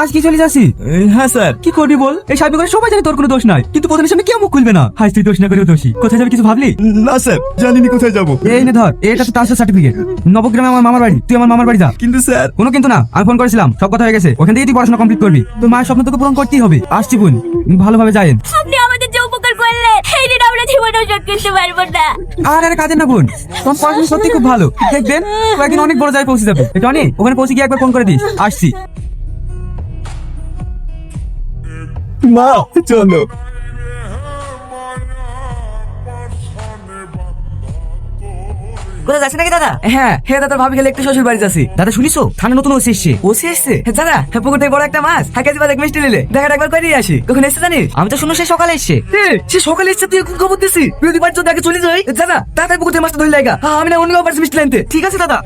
আজ কি চলে যাচ্ছি? হ্যাঁ স্যার। কি করবি বল? এই সাহেব করে সবাই জানে তোর কোনো দোষ নাই, কিন্তু প্রধানের সামনে কেউ মুখ খুলবে না। হাই তুই দোষ না করেও দোষী। কোথায় যাবি কিছু ভাবলি? না স্যার, জানিনি কোথায় যাব। এই নে ধর, এটা তো ট্রান্সফার সার্টিফিকেট। নবগ্রামে আমার মামার বাড়ি, তুই আমার মামার বাড়ি যা। কিন্তু স্যার। কোনো কিন্তু না, আমি ফোন করেছিলাম, সব কথা হয়ে গেছে। ওখান থেকে তুই পড়াশোনা কমপ্লিট করবি। তোর মায়ের স্বপ্ন তোকে পূরণ করতেই হবে। আসছি বোন, ভালোভাবে যায়েন। আপনি আমাদের যে উপকার করলেন এই দিন আমরা জীবনেও শোধ করতে পারবো না। আরে কাজের না বোন, তোর পড়াশোনা সত্যি খুব ভালো। দেখবেন ও একদিন অনেক বড় জায়গায় পৌঁছে যাবে। এটা অনেক, ওখানে পৌঁছে গিয়ে একবার ফোন করে দিস। আসছি। মা চলো। কোথায় যাচ্ছে নাকি দাদা? হ্যাঁ হ্যাঁ দাদা, ভাবি গেলে একটু শ্বশুর বাড়ি যাচ্ছি। দাদা শুনিস, থানা নতুন ওসি এসছে। ওসি এসছে? দাদা হ্যাঁ, পুকুর থেকে বড় একটা মাছ হাঁকে দিবা, দেখ মিষ্টি নিলে দেখাটা একবার করে দিয়ে আসি। কখন এসছে জানিস? আমি তো শুনো সে সকালে এসছে। সে সকালে এসছে, তুই এখন খবর দিছি। যদি বাড়ি যদি আগে চলে যাই। দাদা তাড়াতাড়ি পুকুর থেকে মাছটা ধরে লাগা। আমি না অন্য পারছি মিষ্টি আনতে। ঠিক আছে দাদা।